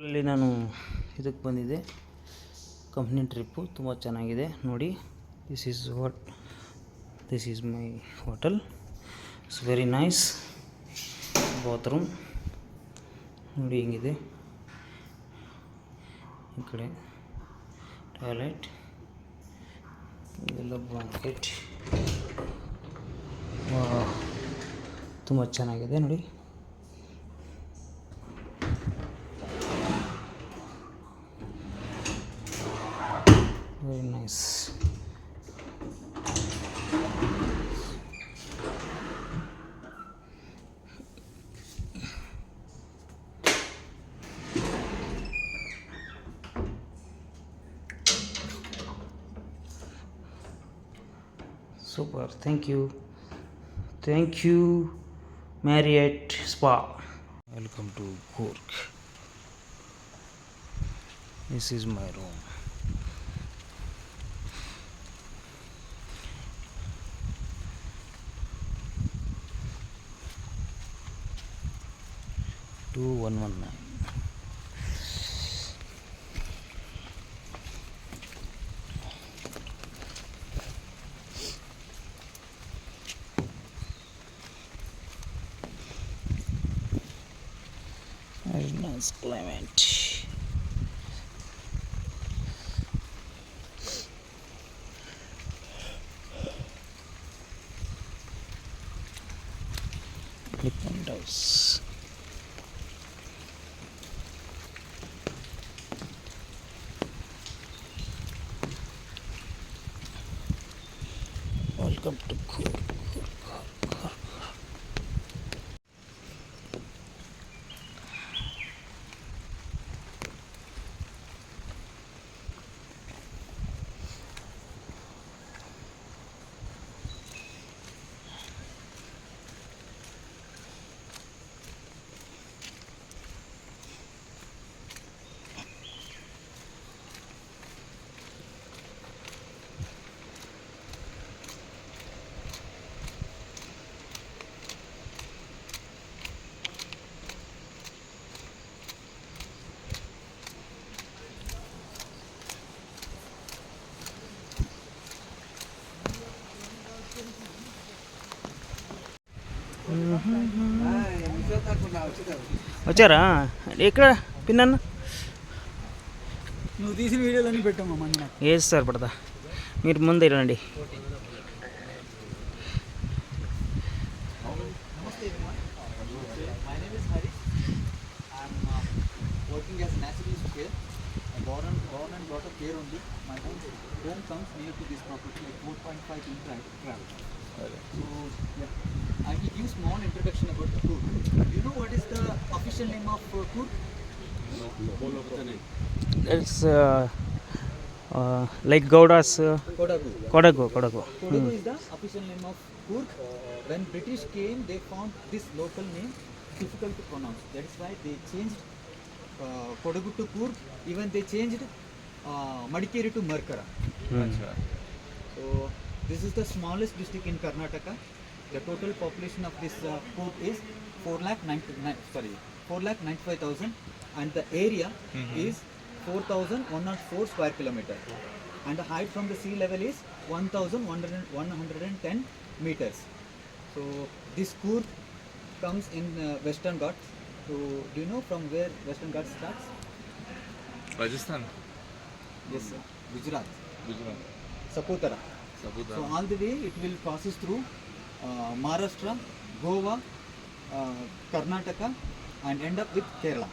ಅಲ್ಲಿ ನಾನು ಇದಕ್ಕೆ ಬಂದಿದ್ದೆ, ಕಂಪ್ನಿ ಟ್ರಿಪ್ಪು ತುಂಬ ಚೆನ್ನಾಗಿದೆ ನೋಡಿ. This is my hotel. It's very nice. Bathroom ನೋಡಿ ಹಿಂಗಿದೆ, ಈ ಕಡೆ ಟಾಯ್ಲೆಟ್, ಇದೆಲ್ಲ ಬ್ಲಾಂಕೆಟ್. ತುಂಬ ಚೆನ್ನಾಗಿದೆ ನೋಡಿ. Very nice. Super. Thank you, Marriott Spa. Welcome to Coorg. This is my room. $2119. Very nice climate. Windows. Welcome to Coorg. వచ్చారా ఇక్కడ పిన్న నువ్వు తీసిన వీడియోలన్నీ పెట్టామా మన ఏది సార్ పడతా, మీరు ముందు రండి. working as a naturalist here. I'm born and brought up here only. My home comes near to this property, like 4.5 in travel. So yeah, I will give small introduction about the Coorg. Do you know what is the official name of Coorg? It's like Gouda's Kodagu. Kodagu. Kodagu is the official name of Coorg. When British came, they found this local name difficult to pronounce. That is why they changed Kodagu to Coorg. Even they changed Madikeri to Markara. So this is the smallest district in Karnataka. The total population of this Coorg is 4,95,000, and the area is 4,104 square kilometer, and the height from the sea level is 1,110 meters. So this Coorg comes in Western Ghats. So do you know from where Western Ghats starts? Rajasthan. Yes, sir. Gujarat. Saputara. So all the way it will passes through Maharashtra, Goa, Karnataka, and end up with Kerala.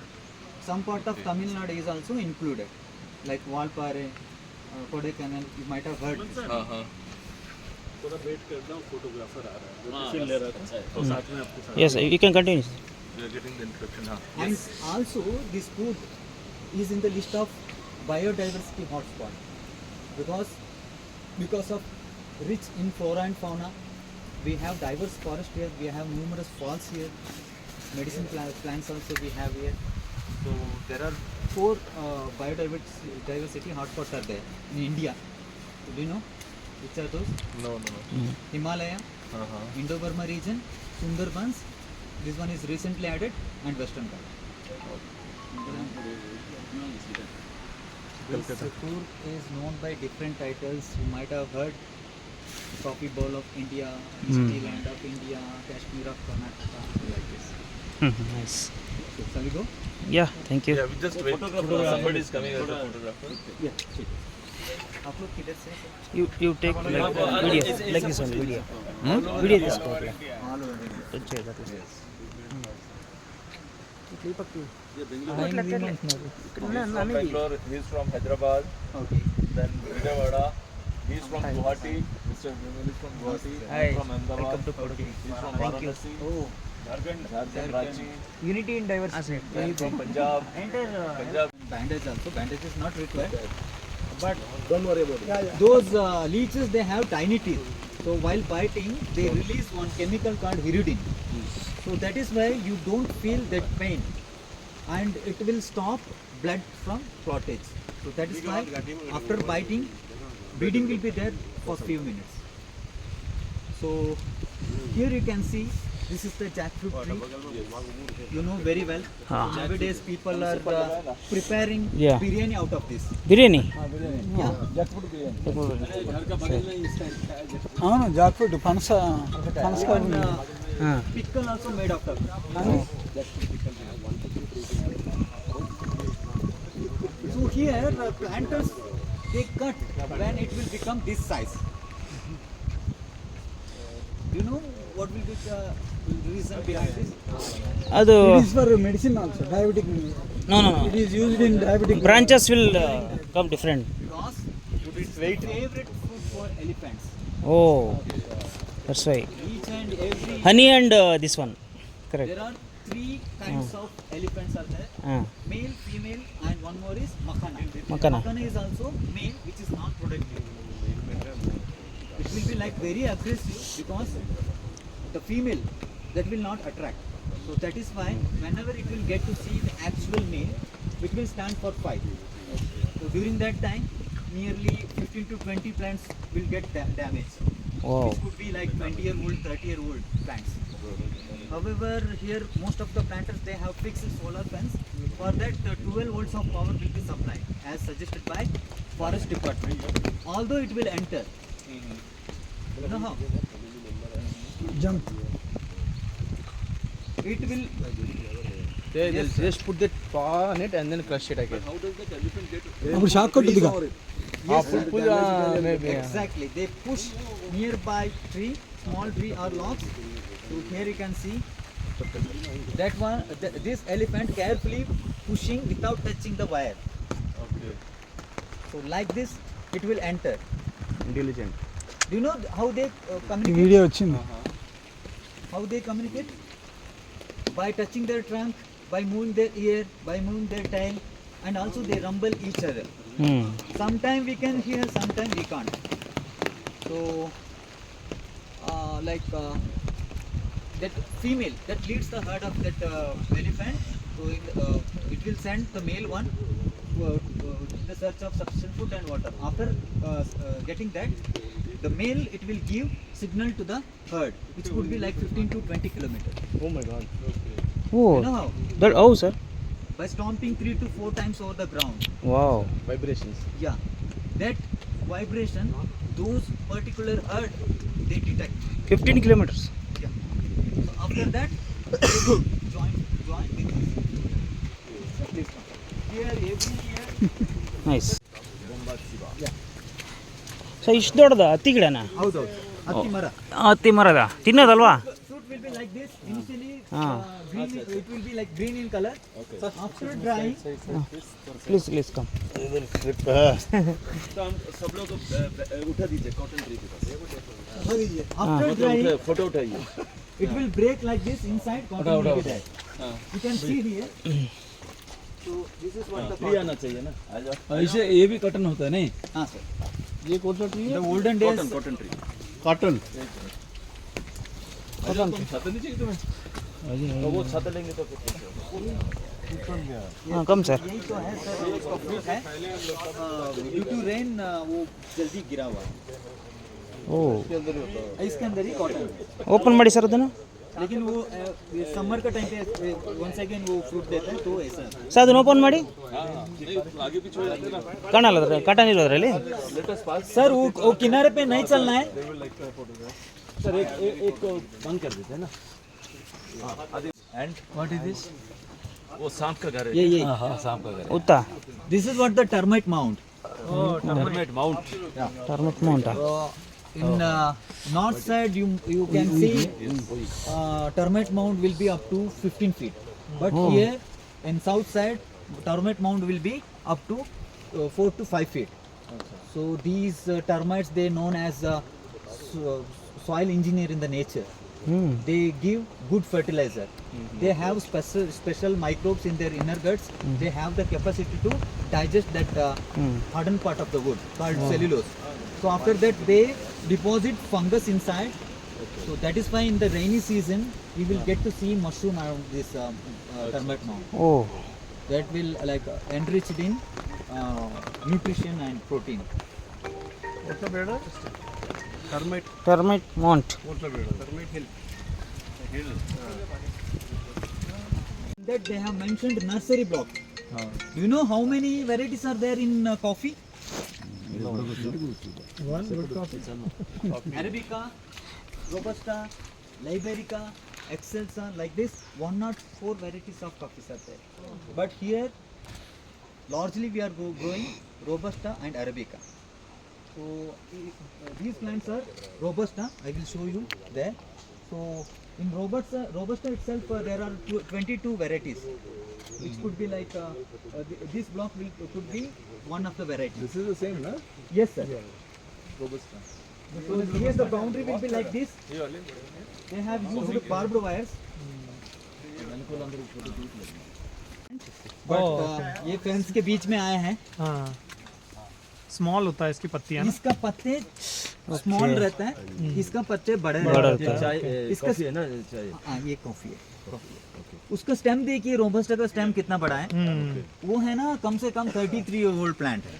Some part of Tamil Nadu is also included, like Valpare, Kodaikanal. You might have heard. थोड़ा wait करता हूँ, photographer आ रहा है, location ले रहा था, तो साथ में आपके साथ. Yes, you can continue. We are getting the introduction. And also this Coorg is in the list of biodiversity hotspot because of rich in flora and fauna. We have diverse forest here. We have numerous falls here. Medicine plants also we have here. So there are 4 biodiversity hotspots are there in India. So do you know which are those? No. Himalaya, Indo-Burma region, Sundarbans. This one is recently added, and Western Ghats. This Kurk is known by different titles. You might have heard Coffee Bowl of India, Misty Land of India, Kashmir of Karnataka, like this. Nice. So, shall we go? Yeah, thank you. Yeah, we just wait. Somebody is coming as a photographer. Yeah. आप लोग किधर से? You take like video, like this one video. Video తీసుకోవాలి. వచ్చేది అట్లా. Bangalore, he's from Hyderabad. Okay. Then Vijayawada. He's from Guwahati. Mr. Vimal is from Guwahati. Hi. I'm from Ahmedabad. Okay. He's from Thank you. Varanasi. Oh, Jharkhand, Ranchi. unity in diversity. I'm from Punjab. Enter Punjab. bandage also. Bandage is not required. But don't worry about it. Those leeches, they have tiny teeth. So while biting, they release one chemical called hiruidine. So that is why you don't feel that pain, and it will stop blood from clottage. So that is why after biting, bleeding will be there for few minutes. So here you can see this is the jackfruit tree. You know very well. Nowadays people are preparing Yeah. biryani out of this. Biryani Yeah. అవును Jack fruit పనస పనస And, pickle also made out of it. So here planters they cut when it will become this size. Do you know what will be the reason behind this? ಅದು it is for medicine also diabetic no no it is used in diabetic branches will come different. Because it's favorite food for elephants. Oh that's why Each and every honey and this one correct. there are 3 kinds of elephants are there. Male, female, and one more is Makana. Makana. Makana is also male, which is non-productive. It will be like very aggressive because the female that will not attract. So that is why whenever it will get to see the actual male, it will stand for fight. So during that time, nearly 15 to 20 plants will get damaged. Wow. Which could be like 20-year-old, 30-year-old plants. However, here most of the planters they have fixed solar fence. For that, 12 volts of power will be supplied, as suggested by Forest Department. Although it will enter, you know how jump it will. They'll just put that paw on it and then crush it again. అప్పుడు shock కొట్టుదిగా Maybe. Exactly, they push nearby tree, small tree or logs. So here you can see that one. This elephant carefully pushing without touching the wire. Okay. So like this, it will enter. Intelligent. Do you know how they ఈ communicate? Video వచ్చింది How they communicate? By touching their trunk, by moving their ear, by moving their tail, and also they rumble each other. Sometimes we can hear, sometimes we can't. So, that female that leads the herd of that elephant, so it will send the male one in the search of sufficient food and water. After getting that, the male it will give signal to the herd, which could be like 15 to 20 kilometers. Oh my god. Oh You know how? That oh sir By stomping 3 to 4 times over the ground. Wow Vibrations. Yeah, that vibration, those particular herd they detect. 15 kilometers. Yeah. So after that, they will join with us. Please come. Here every year. Nice. So ಇಷ್ಟು ದೊಡ್ಡದ ಹತ್ತಿ ಗಿಡನ? ಹೌದೌದು, ಹತ್ತಿ ಮರ. ಹತ್ತಿ ಮರದ ತಿನ್ನೋದಲ್ವಾ? Fruit will be like this. Initially, Ah. green. It will be like green in color. So after drying, please please come. सब लोग उठा दीजिए कॉटन ट्री के पास after drying, फोटो उठाइए it will break like this inside. Cotton will be there. You can see here. So this is what the tree आना चाहिए ना ऐसे ये भी कटन होता है नहीं हाँ sir. ये कौन सा tree The olden days. Cotton tree cotton तुम छाता नहीं चाहिए तुम्हें तो वो छाता लेंगे तो ಹಾಂ ಕಮ್ ಸರ್. यही तो है सर, इसका fruit है. Due to rain वो जल्दी गिरा हुआ है. ಓ इसके अंदर ही कॉटन. ಓಪನ್ ಮಾಡಿ ಸರ್ ಅದನ್ನು. लेकिन वो समर का टाइम पे वन सेकेंड वो फ्रूट देता है तो ऐसा ಸರ್ ಅದನ್ನ ಓಪನ್ ಮಾಡಿ आगे पीछे हो जाते ना ಕಾಣಲ್ಲ ಅದ್ರ ಕಾಟನ್ ಇರೋದ್ರಲ್ಲಿ सर वो किनारे पे नहीं चलना है सर एक बंद कर देते हैं ना एंड व्हाट इज दिस वो सांप का घर है ये हाँ सांप का घर ಉತ್ತಾ this is what the termite mount है टर्माइट माउंट ಟರ್ಮಟ್ ಮೌಂಟಾ in north side you can see termite mound will be up to 15 feet but here in south side termite mound will be up to 4 to 5 feet so these termites they known as soil engineer in the nature they give good fertilizer they have special microbes in their inner guts they have the capacity to digest that hardened part of the wood called cellulose so after that they deposit fungus inside so that is why in the rainy season you will get to see mushroom around this termite mound oh that will like enriched in nutrition and protein termite mound that they have mentioned nursery block do you know how many varieties are there in coffee Arabica, Robusta, Liberica, Excelsa, like this 104 varieties of coffees are there. But here, largely we are growing Robusta and Arabica. So these plants are Robusta. I will show you there. So in Robusta itself, there are 22 varieties, which could be like this block could be one of the varieties. This is the same ना Yes, sir. Robusta So here the boundary will be like this. They have used barbed wires. But ये fence के बीच में आए हैं. हाँ small होता है इसकी पत्तियाँ ना इसका पत्ते स्मॉल रहता है, इसका पत्ते बड़े रहते हैं. इसका है ना चाहिए हाँ ये कॉफी है. उसका स्टेम देखिए रोबस्टा का स्टेम कितना बड़ा है. वो है ना कम से कम 33 ईयर ओल्ड प्लांट है.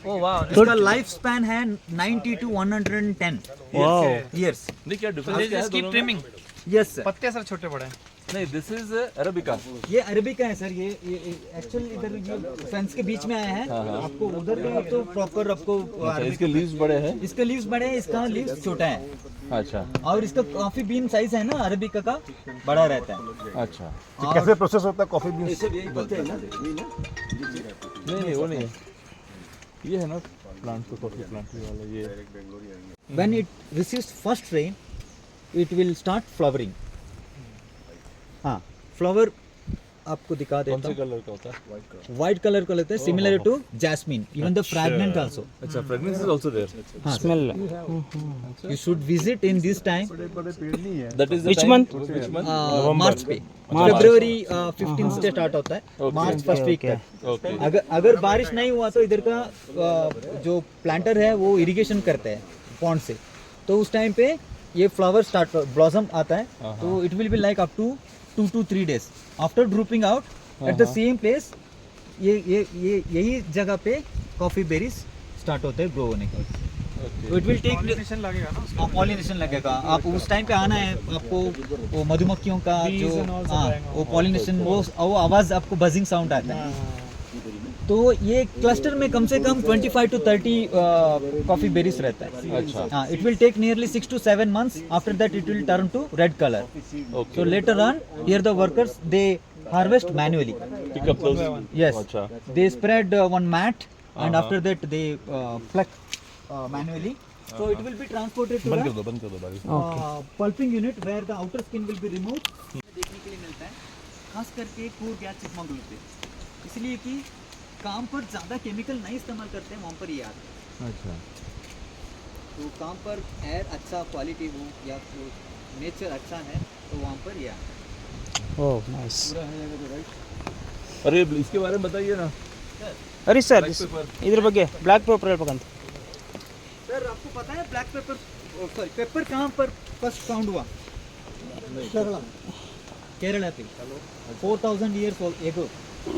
इसका लाइफ स्पैन है 90 to 110 years. नहीं क्या डिफरेंस क्या है दोनों में? Yes sir. पत्ते सर छोटे बड़े हैं नहीं दिस इज अरेबिका ये अरेबिका है सर. ये एक्चुअली इधर ये फेंस के बीच में आया है. आपको उधर का तो प्रॉपर आपको इसके लीव्स बड़े हैं इसके लीव्स बड़े हैं, इसका लीव्स छोटा है. अच्छा और इसका कॉफी बीन साइज है ना अरेबिका का बड़ा रहता है. अच्छा कैसे प्रोसेस होता है कॉफी बीन्स नहीं वो नहीं है ये है ना प्लांट तो कॉफी प्लांट वाला ये when it receives first rain it will start flowering. हाँ फ्लावर आपको दिखा कौन देता से हूँ. कलर का होता है व्हाइट कलर का लेते हैं similar to jasmine even the fragrant also. अच्छा fragrance is also there smell You should visit in this time. दैट इज द Which month? Which month March पे फरवरी 15 से स्टार्ट होता है. मार्च फर्स्ट वीक तक. ओके अगर बारिश नहीं हुआ तो इधर का जो प्लांटर है वो इरिगेशन करते हैं पॉन्ड से, तो उस टाइम पे ये फ्लावर स्टार्ट ब्लॉसम आता है. तो it will be like up to 2 to 3 days after drooping out at the same place. ये यही जगह पे कॉफी बेरीज स्टार्ट होते हैं ग्रो होने का. तो इट विल टेक लगेगा ना पॉलिनेशन लगेगा. आप उस टाइम पे आना है, आपको वो मधुमक्खियों का जो वो पॉलिनेशन वो आवाज़ आपको बजिंग साउंड आता है. तो ये क्लस्टर में कम से कम 25 to 30 कॉफी बेरीज रहता है. अच्छा हाँ it will take nearly 6 to 7 months. After that it will turn to red colour. Okay So later on, here the workers they harvest manually. Pick up those Yes. अच्छा They spread one mat and after that they pluck manually. So it will be transported to बंद the कर दो बारी pulping unit where the outer skin will be removed. देखने के लिए मिलता है खास करके कूर्ग या चिकमंगलूर पे, इसलिए कि काम पर ज़्यादा केमिकल नहीं इस्तेमाल करते हैं वहाँ पर ये आता है. अच्छा तो काम पर एयर अच्छा क्वालिटी हो या नेचर अच्छा है तो वहाँ पर ये आता है. ಓ ನೈಸ್ अरे इसके बारे में बताइए ना ಅರಿ ಸರ್ ಇದ್ರ ಬಗ್ಗೆ ಬ್ಲ್ಯಾಕ್ ಪೇಪರ್ ಹೇಳ್ಬೇಕಂತ. सर आपको पता है ब्लैक पेपर सॉरी पेपर कहाँ पर फर्स्ट फाउंड हुआ? केरला पे 4000 ईयर्स एगो.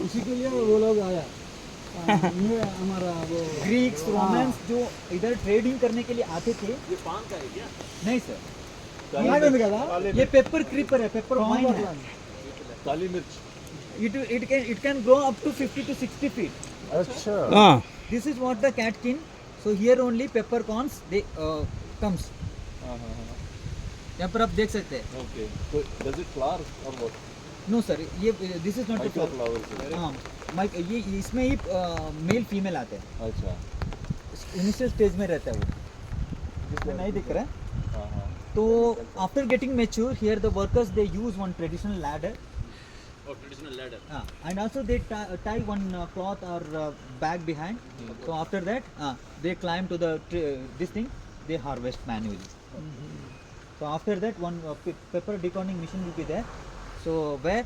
उसी के लिए वो लोग आया ये हमारा वो ग्रीक्स रोमन्स जो इधर ट्रेडिंग करने के लिए आते थे. ये पान का है क्या नहीं सर ये पेपर क्रीपर है, पेपर वाइन है. काली मिर्च. It can grow up to 50 to 60 feet. हाँ This is what the catkin. So here only peppercorns they comes. यहाँ पर आप देख सकते हैं. Okay. So does it flower or what? No sir, ये this is not a flower. Flowers. हाँ, ये इसमें ही मेल फीमेल आते हैं. अच्छा. इनिशियल स्टेज में रहता है वो, जिसमें नहीं दिख रहा है. हाँ. तो after getting mature here the workers they use one traditional ladder. And also they tie one cloth or bag behind. So after that they climb to the this thing, they harvest manually. So after that one pepper decorning machine will be there. So where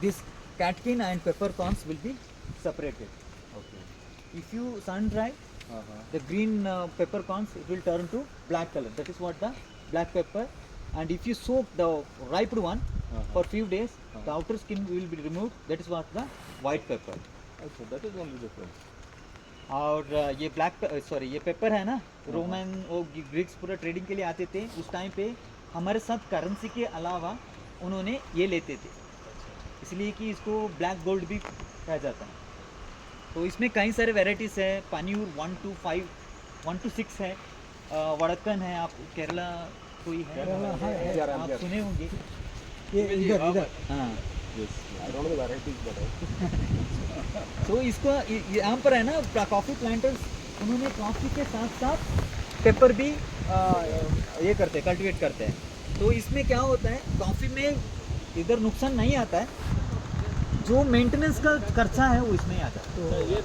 this catkin and peppercorns will be separated. Okay. If you sun dry the green peppercorns, it will turn to black color. That is what the black pepper. And if you soak the ripe one for few days, the outer skin will be removed. That is what the white pepper. अच्छा, that is only difference. और ये black sorry ये paper है ना, Roman और Greeks पूरा trading के लिए आते थे उस टाइम पे. हमारे साथ करेंसी के अलावा उन्होंने ये लेते थे, इसलिए कि इसको ब्लैक गोल्ड भी कहा जाता है. तो इसमें कई सारे वेराइटीज़ है. पानियूर 1 to 5, 1 to 6 है. वड़कन है. आप केरला कोई है आप सुने होंगे. ये इधर हाँ. Yes. I don't know the varieties, but तो इसको यहाँ पर है ना कॉफ़ी प्लांटर्स, उन्होंने कॉफ़ी के साथ साथ पेपर भी ये करते हैं, कल्टीवेट करते हैं. तो इसमें क्या होता है, कॉफ़ी में इधर नुकसान नहीं आता है, जो मेंटेनेंस का खर्चा है वो इसमें ही आता है. ये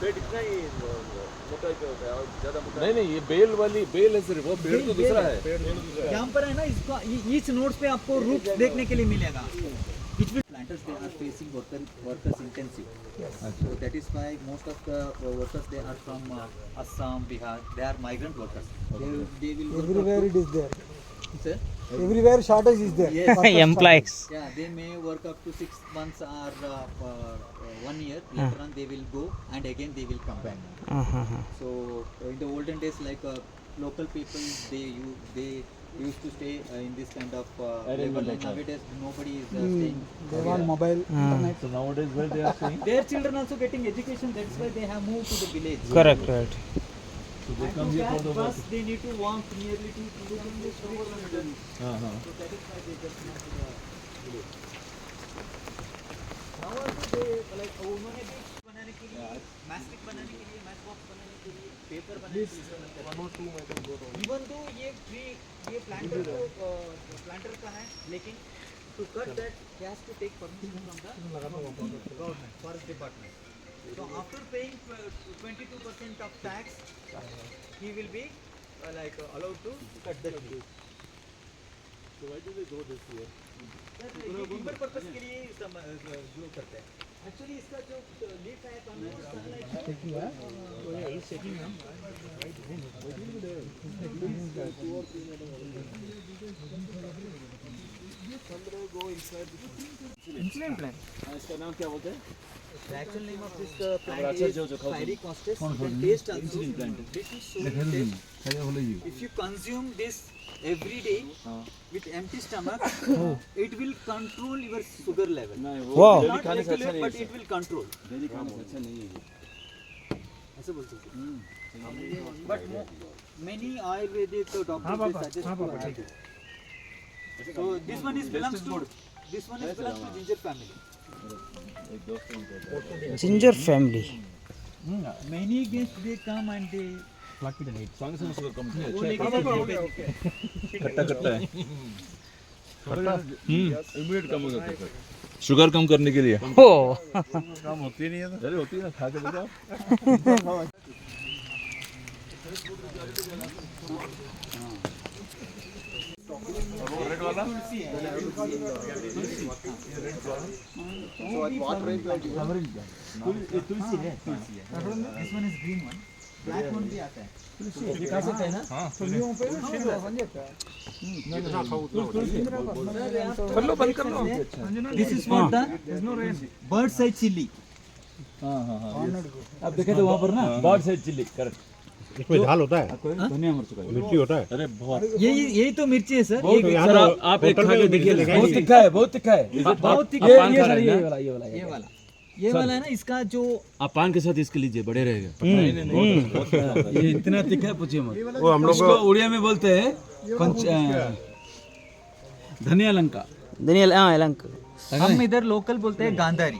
पेड़ इतना ही मोटा क्या होता है और ज़्यादा मोटा. नहीं ये बेल वाली बेल है सिर्फ, वो पेड़ तो दूसरा है. यहाँ पर है ना, इसको ईच नोट्स पे आपको रूट देखने के लिए मिलेगा. Which will planters they are facing workers intensive. Yes. So that is why most of the workers they are from Assam, Bihar. They are migrant workers. They will work everywhere it is there. Sir? Everywhere shortage is there. Yes. Employees. Yeah, they may work up to 6 months or 1 year. Later on they will go and again they will come back. So in the olden days, like local people they used to stay in this kind of level. Nowadays nobody is staying. They want mobile internet. So nowadays where they are staying? Their children also getting education. That's why they have moved to the village. Correct. So they And come to here for catch the bus, work. they need to walk nearly 2 kilometers. So that is why they just moved to the village. Now also they like उन्होंने भी बनाने के लिए, mastic बनाने के लिए, match box बनाने के लिए, पेपर बनाने के लिए. Even though ये प्लांटर का है, लेकिन to cut that he has to take permission from the government, forest department. So after paying 22% of tax, he will be allowed to cut the tree. So why do they grow this here? Sir, ये timber purpose के लिए जो करते हैं. Actually इसका जो leaf है, insulin plant. इसका नाम क्या बोलते हैं? The actual name of this plant is Pyricostes. The taste also. This is so taste. If you consume this every day with empty stomach, it will control your sugar level. Wow. Not regulate, but it will control. ऐसे बोलते हैं. But many Ayurvedic doctors they suggest to add it. So this one belongs to ginger family. Ginger family. Many guests they come and they संग से sugar कम नहीं वो लेके जाते हैं. खट्टा खट्टा है. इमीडिएट कम हो जाता है शुगर कम करने के लिए. Oh. काम होती नहीं है. अरे होती है ना, खा के देखो. रेड वाला तुलसी है. This one is green one. Black one भी आता है. ये खा सकते हैं ना? कर लो, बंद कर लो. This is what the bird's eye chili. अब देखे तो वहाँ पर ना बर्ड साइड चिल्ली करेक्ट. इसमें झाल होता है, धनिया मिर्च का मिर्ची होता है। अरे बहुत यही तो मिर्ची है सर। तो यहाँ सर तो आप एक होटल खा के में देखिए दिखाई बहुत नहीं। तीखा है, बहुत तीखा है। बहुत तीखा। ये पान खा सर रहे हैं ये ना? वाला ये वाला ये वाला है ना, इसका जो आप पान के साथ इसके लीजिए, बड़े रहेगा। ये इतना तीखा है पूछिए मत। वो हम लोग इसको उड़िया में बोलते हैं धनिया लंका। धनिया हाँ यलंक हम इधर लोकल बोलते हैं गांधारी।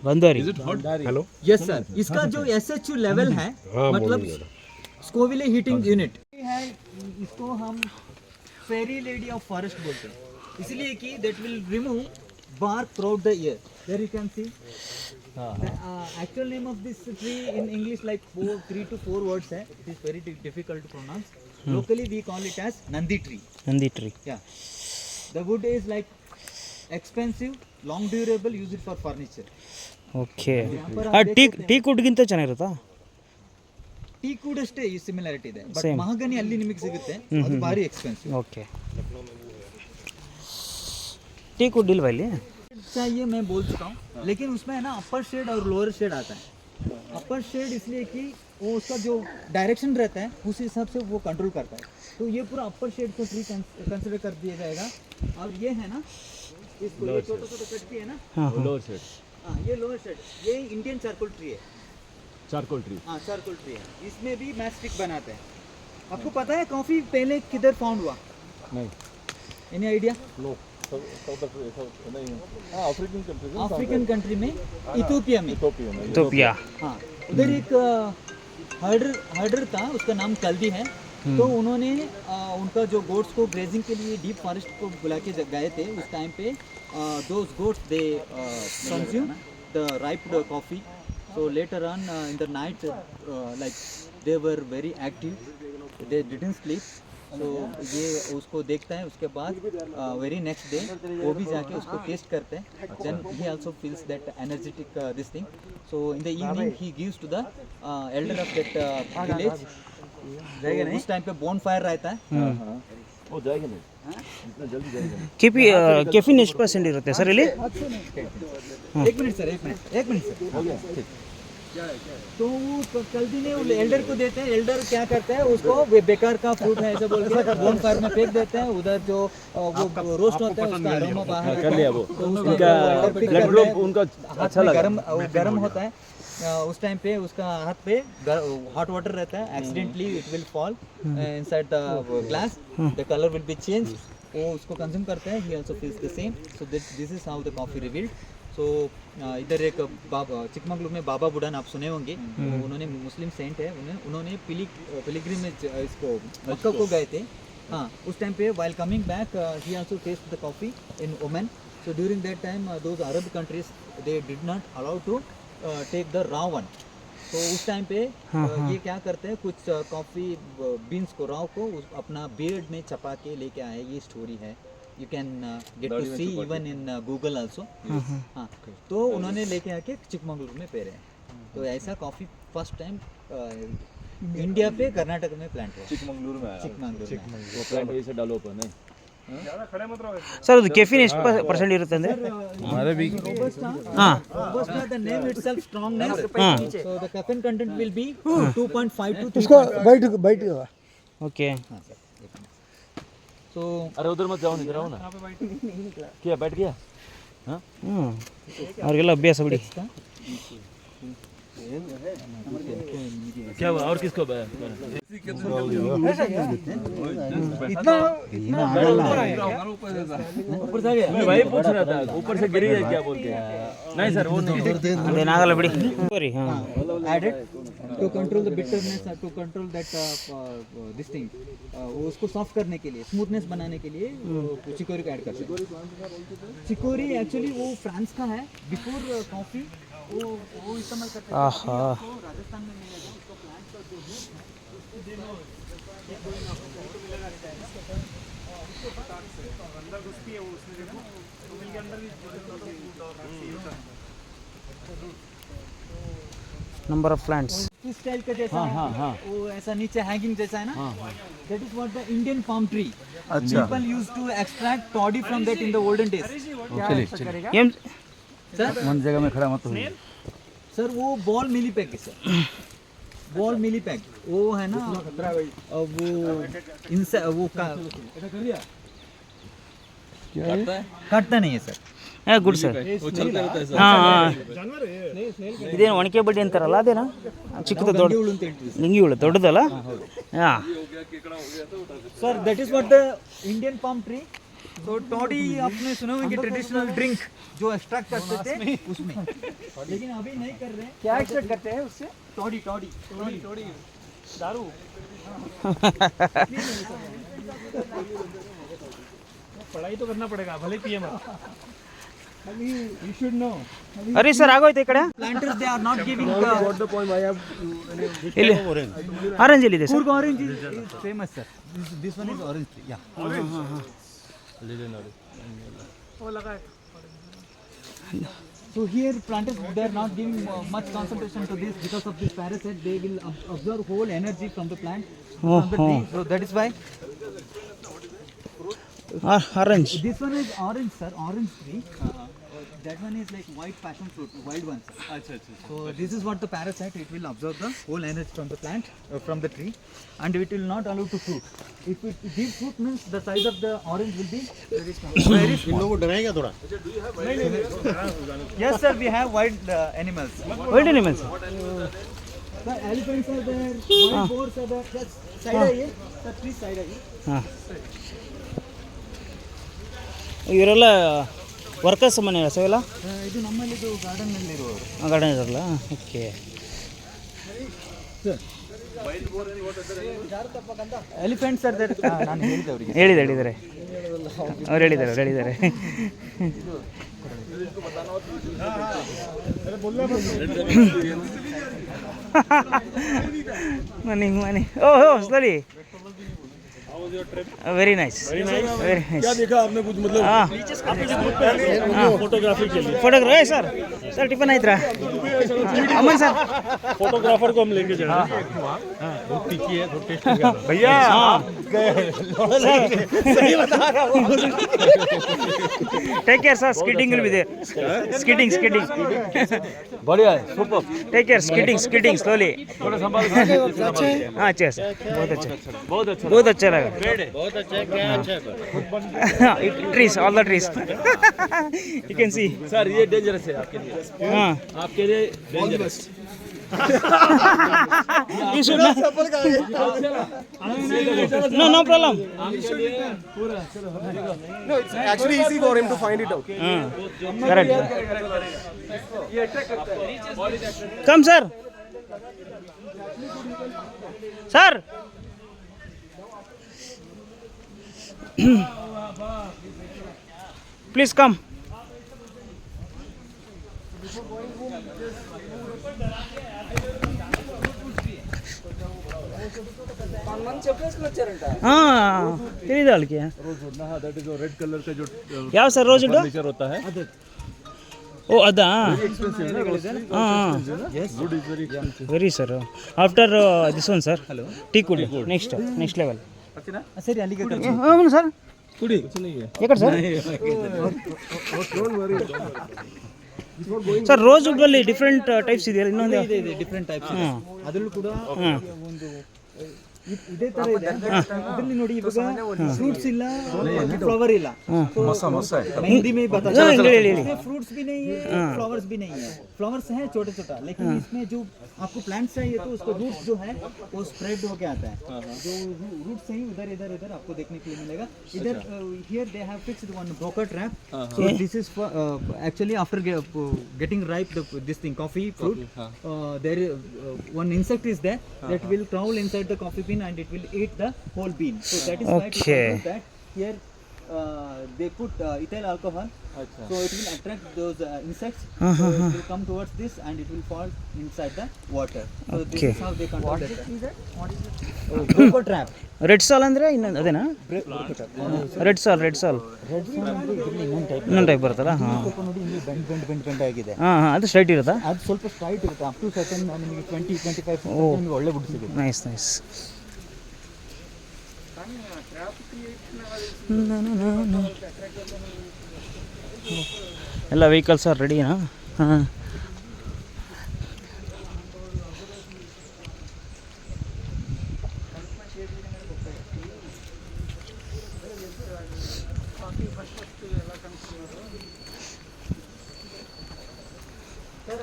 बंदोरी हेलो, यस सर। इसका जो SHU लेवल है, हाँ, मतलब बोलिए। स्कोविले हीटिंग यूनिट है, इसको हम फेरी लेडी ऑफ फॉरेस्ट बोलते हैं, इसलिए कि that will remove bark throughout the year. There you can see. The actual name of this tree in English like 3 to 4 words है. It is very difficult to pronounce. Locally we call it as Nandi tree. Nandi tree Yeah. The wood is like expensive, long durable, use it for furniture. Okay ಆ tea ಕುಡ್ಗಿಂತ ಚೆನ್ನಾಗಿರುತ್ತಾ? Tea ಕೂಡ ಅಷ್ಟೇ ಈ similarity ಇದೆ, but Same. Mahogany ಅಲ್ಲಿ ನಿಮಗೆ ಸಿಗುತ್ತೆ, ಅದು ಭಾರಿ ಎಕ್ಸ್ಪೆನ್ಸಿವ್. ಓಕೆ ಟೀ ಕುಡ್ ಇಲ್ವಾ ಇಲ್ಲಿ? चाहिए मैं बोल चुका हूँ, लेकिन उसमें है ना अपर शेड और लोअर शेड आता है. अपर शेड इसलिए कि वो उसका जो डायरेक्शन रहता है उस हिसाब से वो कंट्रोल करता है, तो ये पूरा अपर शेड को ट्री कंसिडर कर दिया जाएगा. और ये है ना, इसको ये छोटा छोटा कट किया है ना, लोअर शेड, हाँ ये लोअर शेड, ये इंडियन चारकोल ट्री है. Charcoal tree. हाँ चारकोल ट्री है, इसमें भी मैच स्टिक बनाते हैं. आपको पता है कॉफी पहले किधर फाउंड हुआ? नहीं. Any idea? African country, African country में, इथियोपिया में. टोपिया हाँ, उधर एक हर्डर था, उसका नाम कल्दी है. तो उन्होंने उनका जो गोट्स को ग्रेजिंग के लिए डीप फॉरेस्ट को बुला के गए थे. उस टाइम पे those goats they consume the riped coffee. So later on in the night like they were very active, they didn't sleep. तो ये उसको देखता है, उसके बाद वेरी नेक्स्ट डे वो भी जाके उसको टेस्ट करते हैं. Then he also feels that energetic this thing. So in the evening he gives to the elder of that village. उस टाइम पे बोन फायर रहता है. वो जाएगा नहीं, इतना जल्दी जाएगा नहीं. ಕೆಫಿನ್ ಎಷ್ಟು ಪರ್ಸೆಂಟ್ ಇರುತ್ತೆ ಸರ್ ಇಲ್ಲಿ? एक मिनट सर. तो वो कल्दी ने एल्डर को देते हैं. एल्डर क्या करता है, उसको बेकार का फ्रूट है ऐसा बोल के बोन फायर में फेंक देते हैं. उधर जो वो रोस्ट होता है उसका अरोमा बाहर कर लिया वो. तो उसका उनका एल्डर पिक ब्लड करता ग्रुप है. उनका हाथ अच्छा में लगा. गरम होता है. उस टाइम पे उसका हाथ पे हॉट वाटर रहता है. Accidentally it will fall inside the glass, the colour will be change. वो उसको कंज्यूम करता है. He also feels the same. So this is how the coffee revealed. So इधर एक चिकमंगलुर में बाबा बुडान आप सुने होंगे. उन्होंने मुस्लिम सेंट है, उन्होंने पिलिग्रिमेज इसको मक्का को गए थे. हाँ, उस टाइम पे while coming back he also taste the coffee in Oman. So during that time those Arab countries they did not allow to take the raw one. तो उस टाइम पे ये क्या करते हैं, कुछ कॉफ़ी बीन्स को रॉ को अपना बियर्ड में चपा के लेके आए. ये स्टोरी है, you can get to see even in Google also. हाँ, तो उन्होंने लेके आके चिकमंगलुर में पेरे हैं. तो ऐसा कॉफ़ी फर्स्ट टाइम इंडिया पे कर्नाटक में प्लांट हुआ. चिकमंगलूर में आया. चिकमंगलूर में. वो प्लांट ऐसे डालो पर नहीं. ಸರ್ ಅದು ಕೆಫಿನ್ ಎಷ್ಟು ಪರ್ಸೆಂಟ್ ಇರುತ್ತೆ ಅಂದರೆ? ಹಾಂ Robusta, the name itself strongness. So the caffeine content will be 2.5 to 3. इसको बैठ ಓಕೆ. So अरे उधर मत जाओ, इधर आओ ना. क्या बैठ गया? हाँ, ಹ್ಞೂ ಅವ್ರಿಗೆಲ್ಲ ಅಭ್ಯಾಸ ಬಿಡಿ. क्या हुआ? और किसको ऊपर से आ गया? मैं वही पूछ रहा था, ऊपर से गिरी है क्या बोलते हैं. नहीं सर, वो नहीं. ಅದೇನಾಗಲ್ಲ ಬಿಡಿ. ಸರಿ ಹಾಂ added to control the bitterness, to control that this thing. वो उसको सॉफ्ट करने के लिए, स्मूथनेस बनाने के लिए चिकोरी को ऐड करते हैं. चिकोरी एक्चुअली वो फ्रांस का है. बिफोर कॉफी वो इस्तेमाल करते हैं. ಆಹಾ तो राजस्थान में मिलेगा उसका प्लांट का जो है ನಂಬರ್ ಆಫ್ ಪ್ಲಾಂಟ್ಸ್. इस स्टाइल का जैसा है. वो ऐसा नीचे हैंगिंग जैसा है ना. That is what the Indian palm tree. People used to extract toddy from that in the olden days. ಏನು सर मन जगह में खड़ा मत हो. सर वो बॉल मिली पैक है सर. बॉल मिली पैक वो है ना वो इनसे वो काटता नहीं है सर ಗುಡ್ ಸರ್ ಹಾಂ ಹಾಂ ಇದೇನು ಒಣಕೆ ಬಡ್ಡಿ ಅಂತಾರಲ್ಲ ಅದೇನಾ ಚಿಕ್ಕದು ದೊಡ್ಡ ಹುಳು ಅಂತ ಹೇಳ್ತೀವಿ ಲಿಂಗಿ ಹುಳು ದೊಡ್ಡದಲ್ಲ ಹಾಂ sir that is what the Indian palm tree तो टॉडी आपने सुना होगा ट्रेडिशनल ड्रिंक जो एक्सट्रैक्ट करते थे उसमें लेकिन अभी नहीं कर रहे क्या एक्सट्रैक्ट करते हैं उससे टॉडी टॉडी टॉडी टॉडी दारू पढ़ाई तो करना पड़ेगा भले पिए मत you should know ಅರೆ ಸರ್ ಆಗೋಯ್ತು ಈ ಕಡೆ planters they are not giving ಇಲ್ಲಿ ಆರೆಂಜ್ ಎಲ್ಲಿದೆ sir Kurg orange is famous sir this one is orange tree yeah वो लगा है so here planters they are not giving much concentration to this because of this parasite they will absorb whole energy from the plant from the tree so that is why orange this one is orange sir orange tree that one is like white passion fruit wild ones so this is what the parasite it will absorb the whole energy from the plant from the tree and it will not allow to fruit if it gives fruit means the size of the orange will be very small yes sir we have wild animals ಒಳ್ಳೆ ನಿಮ್ಮಲ್ಲಿ the elephants are there wild boars are there just side आइए sir please side आइए ಹಾಂ ಇವರೆಲ್ಲ workers ಮನೆ ಸವೆಲ್ಲ ಇದು ನಮ್ಮಲ್ಲಿದು garden ನಲ್ಲಿ ಇರುವವರು ಗಾರ್ಡನ್ ಇರಲ್ಲ ಓಕೆ ಎಲಿಫೆಂಟ್ಸ್ ಆರ್ ದೇರ್ ನಾನು ಹೇಳಿದೆ ಅವರಿಗೆ ಹೇಳಿದ್ದಾರೆ ಅವ್ರು ಹೇಳಿದ್ದಾರೆ ಮನಿ ಓಹೋ ಸ್ಲೋಲಿ वेरी नाइस क्या देखा आपने कुछ मतलब फोटोग्राफी के लिए फोटोग्राफी सर सर टिफिन आइत्रा अमन सर फोटोग्राफर को हम लेके जा रहे हैं बहुत तीखी है थोड़ा टेस्ट भैया सही बता रहा हूं take care sir skating will be there skating बढ़िया है super take care skating slowly थोड़ा संभाल हां अच्छा सर बहुत अच्छा लगा बहुत अच्छा क्या अच्छा trees all the trees you can see sir ये डेंजरस है आपके लिए हाँ आपके लिए dangerous you should not no problem No, it's actually easy for him to find it out. correct come sir please come తెలియదు వాళ్ళకి that is a red color का जो ಯಾವ ಸರ್ ರೋಸ್ ಉಂಟು फर्नीचर होता है ಓ ಅದಾ ಹಾಂ wood is very expensive very sir after this one sir teak wood next level ಸರಿ ಅಲ್ಲಿಗೆ అవును సార్ कुछ नहीं है ఎక్కడ సార్ ಸರ್ ರೋಸ್ ವುಡ್ಡಲ್ಲಿ ಡಿಫ್ರೆಂಟ್ ಟೈಪ್ಸ್ ಇದೆಯಲ್ಲ ಇನ್ನೊಂದು ಇದೆ ಡಿಫ್ರೆಂಟ್ ಟೈಪ್ಸ್ ಅದರಲ್ಲೂ ಕೂಡ ಒಂದು ಇದೇ ತರ ಇದೆ ಇದರಲ್ಲಿ ನೋಡಿ ಇವಾಗ ಫ್ರೂಟ್ಸ್ ಇಲ್ಲ फ्लावर ಇಲ್ಲ हिंदी में बता फ्रूट्स भी नहीं है फ्लावर्स भी नहीं है फ्लावर्स है छोटा छोटा लेकिन इसमें जो आपको प्लांट्स चाहिए तो उसका रूट्स जो है वो स्प्रेड होके आता है जो रूट्स है उधर इधर इधर आपको देखने के लिए मिलेगा इधर here they have fixed one broker trap so this is actually after getting ripe this thing coffee fruit there one insect is there that will crawl inside the coffee bean and it will eat the whole bean so that is why people do that here they put ethyl alcohol so it will attract those insects so it will come towards this and it will fall inside the water so this is how they control that what is it broker trap red ಸಾಲ್ ಅಂದರೆ ಇನ್ನೊಂದು ಅದೇನಾ red ಸಾಲ್ ಇನ್ನೊಂದು type ಬರುತ್ತಲ್ಲ ಹಾಂ ಸ್ವಲ್ಪ ನೋಡಿ ಇಲ್ಲಿ ಬೆಂಡ್ ಆಗಿದೆ ಹಾಂ ಅದು ಸ್ಟ್ರೈಟ್ ಇರುತ್ತಾ ಅದು ಸ್ವಲ್ಪ ಸ್ಟ್ರೈಟ್ ಇರುತ್ತೆ ಅಪ್ ಟು ಸರ್ಟನ್ ನಿಮಗೆ 20-25 ನಿಮಗೆ ಒಳ್ಳೆ ಬುಡ್ ಸಿಗುತ್ತೆ ನೈಸ್ ಎಲ್ಲ ವೆಹಿಕಲ್ಸ್ ಆರ್ ರೆಡಿನಾ ಹಾಂ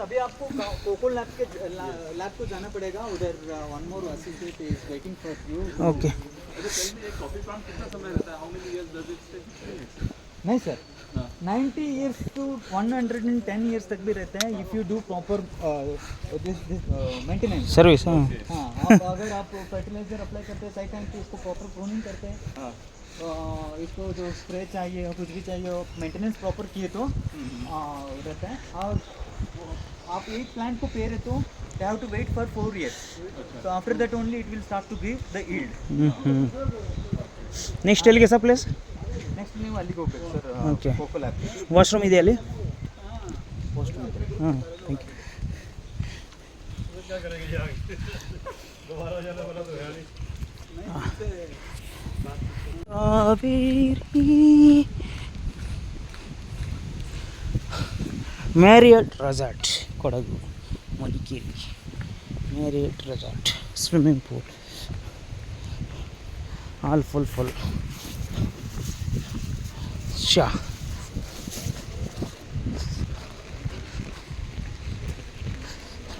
अभी आपको कोको लैब को जाना पड़ेगा उधर. One more assistant is waiting for you. Okay coffee plant कितना समय रहता है? How many years does it stay? नहीं सर, 90 years to 110 years तक भी रहते हैं if you do proper this maintenance. Service हाँ हाँ, अगर आप फर्टिलाइजर अप्लाई करते हैं सही टाइम पे, इसको प्रॉपर प्रूनिंग करते हैं, इसको जो स्प्रे चाहिए और कुछ भी चाहिए मेंटेनेंस प्रॉपर किए तो रहता है. और आप एक प्लांट को पेड़ है तो they have to wait for 4 years. So after that only it will start to give the yield. Next ಎಲ್ಲಿಗೆ ಸರ್ ಪ್ಲೇಸ್? Next ನೀವು ಅಲ್ಲಿಗೆ ಹೋಗ್ಬೇಕು sir, Okay. Cocoa lab. Washroom ಇದೆ ಅಲ್ಲಿ? ಹಾಂ thank you. Marriott resort Kodagu Madikeri. Marriott resort, swimming pool, all full ಶಾ.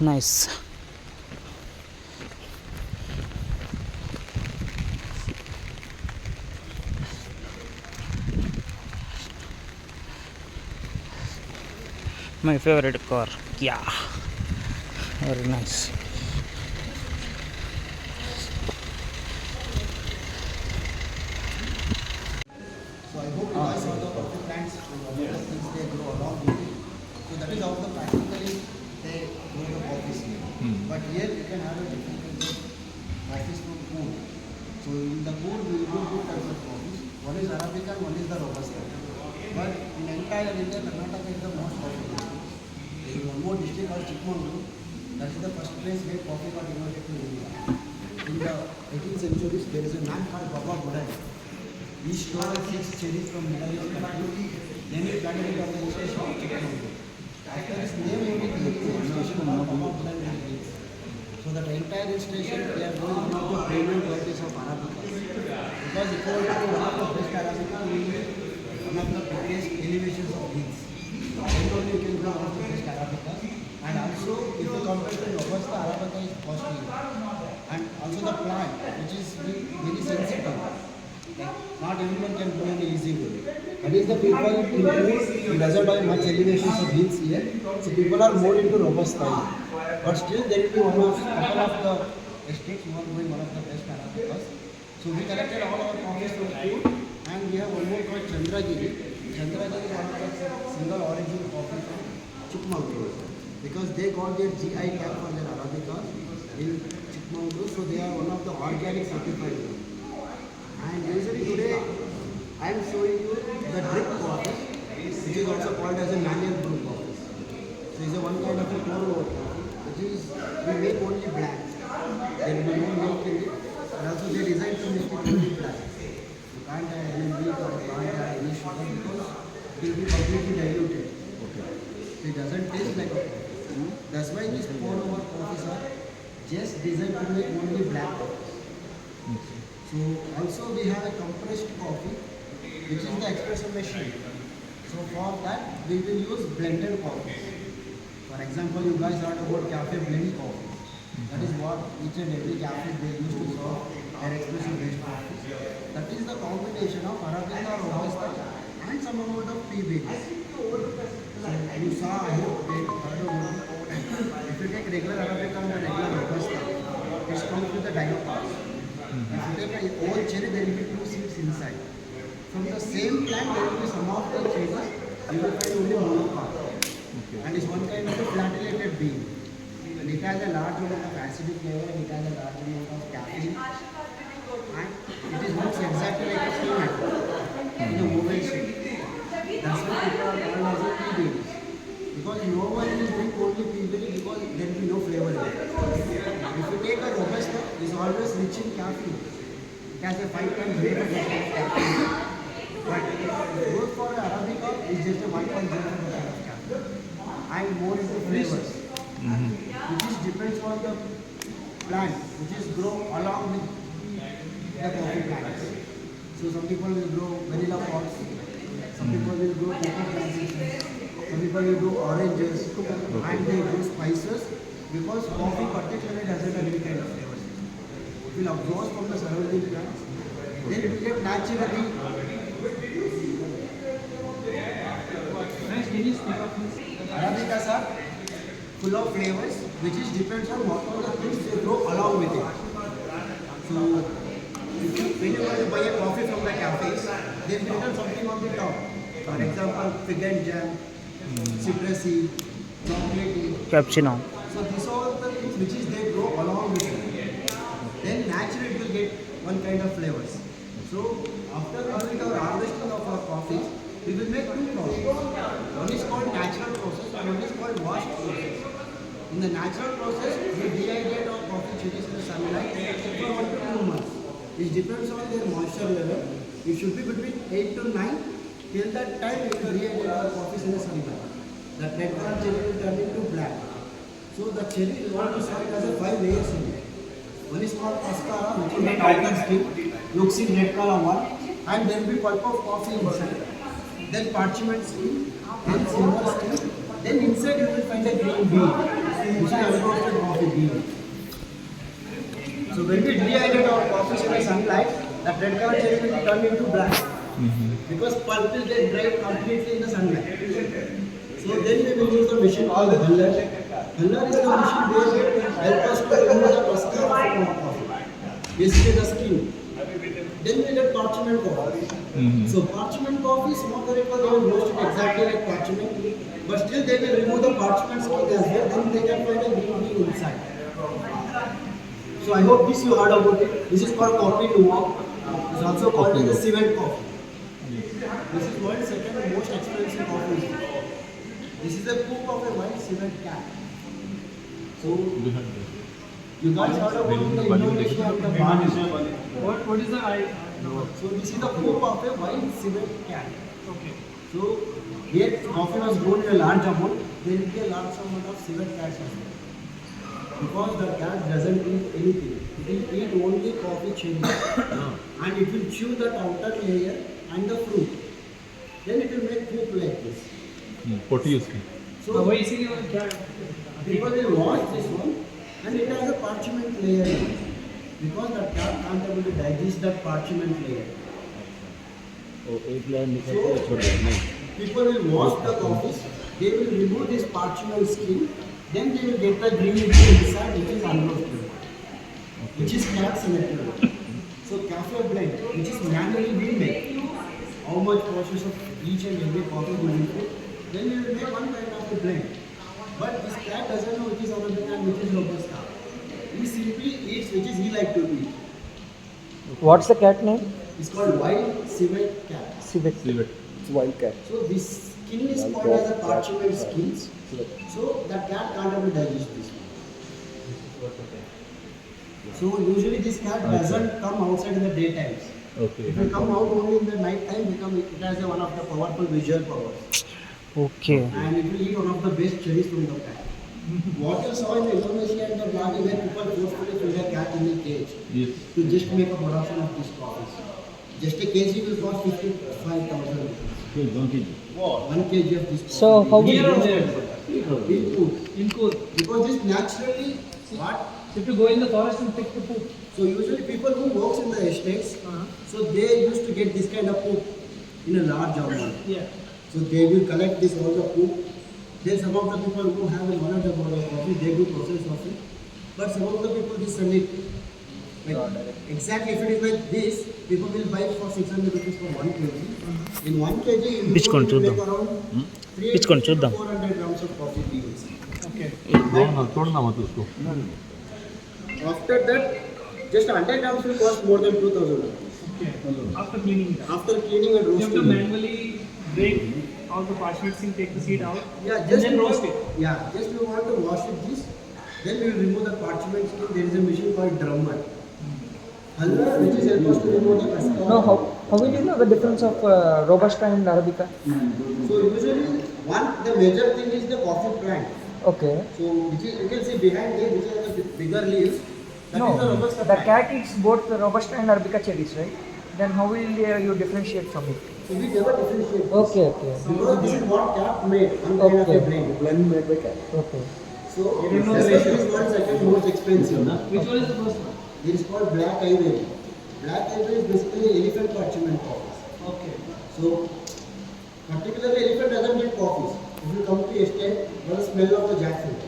Nice. My favorite car, Kia. Very nice. So I hope you guys saw the coffee plants, so whatever things they grow along with it. So that is how the practically they grow the coffee seed. But here you can have a different kind of coffee from pool. So in the pool we will do two types of coffees. One is Arabica and one is the Robusta. But in entire India, Karnataka is the most popular. There is one more district called Chikmagalur. That is the first place where coffee got innovated to India. In the 18th century, there is a man called Baba Budai. He stole 6 cherries from Middle East country. Then he planted it on the station of Chikmagalur. After his name only, there is a station called Baba Budai. So that entire hill station, they are going one of the premium varieties of Arabica. Because if you want to one of the best Arabica, we need one of the biggest elevations of hills. Then only you can grow one of the best Arabica. And also, if you compare the Robusta, Arabica is costly. And also the plant, which is very sensitive. Not everyone can grow in an easy way. That is the people in pool, it doesn't have much elevations of hills here. So people are more into Robusta. But still there will be couple of the estates who are growing one of the best Arabicas. So we collected all our coffees from pool, and we have one more called Chandragiri. Chandragiri is one of the single origin coffee from Chikmagalur. Because they got their GI tag for their Arabicas in Chikmagalur, so they are one of the organic certified. And usually today I am showing you the drip coffee, which is also called as a manual brew coffee. So it's a one kind of a pour over coffee, which is we make only black. There will be no milk in it, and also they designed to make it only black. You can't add any milk or can't add any sugar because it will be completely diluted. Okay. So it doesn't taste like a coffee. That's why these pour over coffees are just designed to make only black coffee. So also we have a compressed coffee, which is the espresso machine. So for that we will use blended coffee. For example, you guys heard about cafe blend coffee. That is what each and every cafe they used to serve their espresso based coffee. That is the combination of Arabica, Robusta and some amount of tea beans. So you saw, I hope they heard about it. If you take regular Arabica and regular Robusta, it comes with the diapass. If you take a whole cherry, there will be 2 seeds inside. From the same plant, there will be some of the cherries, you will find only monopod. And it's one kind of a flagellated bean. And it has a large amount of acidic flavor, and it has a large amount of caffeine. And it is looks exactly like a steam apple in a mobile shape. That's why people are called as a tea beans. Because no one will drink only tea beans because there will be no flavor in it. If you take a Robusta, it's always rich in caffeine. It has a 5 times greater percent of caffeine. But if you go for Arabica, it's just a 1.0% of caffeine. And more into flavors. Which is depends on the plant, which is grow along with the coffee plants. So some people will grow vanilla pods, some people will grow cocoa plantations, some people will do oranges, and they do spices because coffee particularly doesn't have any kind of flavors. It will absorb from the surrounding plants, then it will get naturally. Arabicas are full of flavors, which is depends on what all the things they grow along with it. So, when you want to buy a coffee from the cafes, they will written something on the top. For example, fig and jam, citrusy, chocolatey. Cappuccino. So these are all the things which is they grow along with it. Then naturally it will get one kind of flavors. So after doing our harvesting of our coffees, we will make two processes. One is called natural process and one is called washed process. In the natural process, we dehydrate our coffee cherries in the sunlight for 1 to 2 months. It depends on their moisture level. It should be between 8 to 9. Till that time, we will dehydrate our coffees in the sunlight. The red color cherry will turn into black. So the cherry is what we saw it as a 5 layers in it. One is called cascara, which is the outer skin, looks in red color one, and there will be pulp of coffee inside. Then parchment skin, then silver skin. Then inside you will find a green bean, which is unroasted coffee bean. So when we dehydrate our coffees in the sunlight, that red color cherry will turn into black. Because pulp will get dried completely in the sunlight. So then we will use the machine called the huller. Huller is the machine where it will help us to remove the cascara from our coffee. Basically the skin. Then we get parchment coffee. So parchment coffee is not very good, they will roast it exactly like parchment. But still they will remove the parchment skin as well, then they can find a green bean inside. So I hope this you heard about it. This is called coffee noir. It's also called as the civet coffee. This is world's second most expensive coffee. This is the poop of a white civet cat. So you guys heard about the Indonesia and the Bali. What is the eye? So this is the poop of a white civet cat. Okay. So here coffee was grown in a large amount. There will be a large amount of civet cats as well. Because the cat doesn't eat anything. It will eat only coffee cherry. And it will chew the outer layer and the fruit. Then it will make poop like this. So people will wash this one and it has a parchment layer in it. Because the cat can't able to digest that parchment layer. So people will wash the coffees, they will remove this parchment skin, then they will get the green tea inside which is unroasted, which is cat selected. So cafe blend, which is manually being made. How much process of each and every coffee we will put, then we will make one kind of a blend. But this cat doesn't know which is Arabica and which is Robusta. He simply eats which is he like to eat. What's the cat name? It's called wild civet cat. Civet. It's wild cat. So this skin is called as a parchment skins. So the cat can't able to digest this one. So usually this cat doesn't come outside in the daytimes. Okay. If it come out only in the night time, it has one of the powerful visual powers. Okay. And it will eat one of the best cherries from the cat. What you saw in Indonesia and the Bali where people forcefully feed a cat in a cage to just make a production of these coffees. Just a kg will cost 55,000 rupees. 1 kg of this coffee. So how will Here or you there? In cool. Because this naturally, what? If you go in the forest and pick the poop. So usually people who works in the estates, so they used to get this kind of poop in a large amount. Yeah. So they will collect this all the poop. Then some of the people who have a knowledge about the coffee, they do process of it. But some of the people they sell it. Like exactly if it is like this, people will buy it for 600 rupees for 1 kg. In 1 kg, you Which one will make చూద్దాం? around Which one 300 to చూద్దాం? 400 grams of coffee beans. Okay. After that, just 100 grams will cost more than 2,000 rupees. Okay. After cleaning it. After cleaning and You have to roasting. manually break all the parchment skin, take the seed out, Yeah, and just then you roast want, it. Yeah, just you want to wash it this, then we will remove the parchment skin. There is a machine called drummer. Huller, which is help us to remove the cascara. No, how will you know the difference of Robusta and Arabica? So usually, the major thing is the coffee plant. Okay. So which is, you can see behind there, which are the bigger leaves. That is the Robusta the plant. cat eats both the Robusta and Arabica cherries, right? Then how will you differentiate from it? So we never differentiate. Okay, okay. Because this is what Cap made, one kind of a blend. Blend made by Cap. Okay. So this one is actually most expensive. Which one is the first one? It is called Black Ivory. Black Ivory is basically elephant parchment coffees. Okay. So particularly elephant doesn't make coffees. If you come to estate, what is the smell of the jackfruit?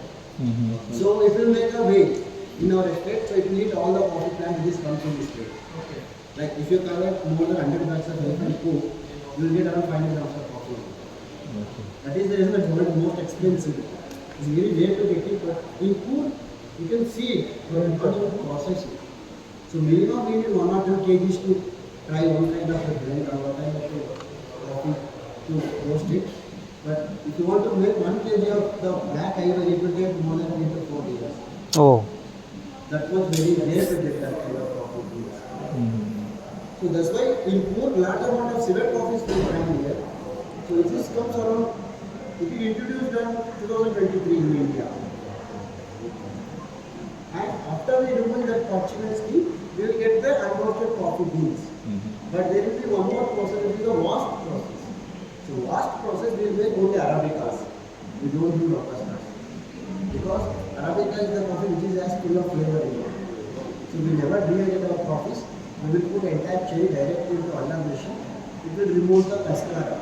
So it will make a way in our estate. So it will eat all the coffee plants which come from this state. Okay. Like if you collect more than 100 bags of elephant poo, you will get around 500 grams of coffee. That is the reason it's one of the most expensive. It's very rare to get it, but in food you can see it, but you can't even process it. So minimum we need 1 or 2 kgs to try one kind of a blend or one kind of a coffee to roast it. But if you want to make 1 kg of the black ivory, it will take more than 3 to 4 days. Oh. That was very rare to get that kind of coffee beans. So that's why in poor large amount of civet coffees we find here. So this comes around, it is introduced in 2023 in India. And after we remove that parchment scheme, we will get the unroasted coffee beans. But there will be one more process, which is the washed process. So washed process we will make only Arabicas. We don't do Robustas. Because Arabica is the coffee which is as full of flavor in it. So we never dehydrate our coffees. We will put entire cherry directly into under machine. It will remove the cascara.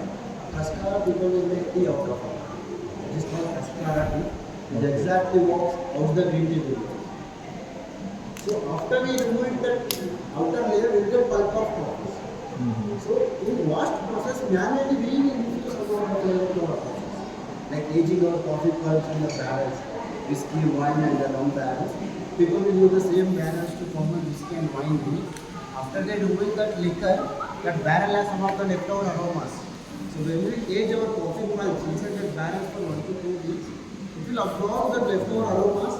Cascara people will make tea out of it. It is called cascara tea. It exactly works out the green tea will. So after we remove that outer layer, we will get pulp of coffees. So in washed process, manually we infuse some of the flavor to our coffees. Like aging our coffee pulps in the barrels, whiskey, wine and the rum barrels. People will use the same barrels to form a whiskey and wine beer. After they remove that liquor, that barrel has some of the leftover aromas. So when we age our coffee pulps inside that barrel for 1 to 2 weeks, it will absorb the leftover aromas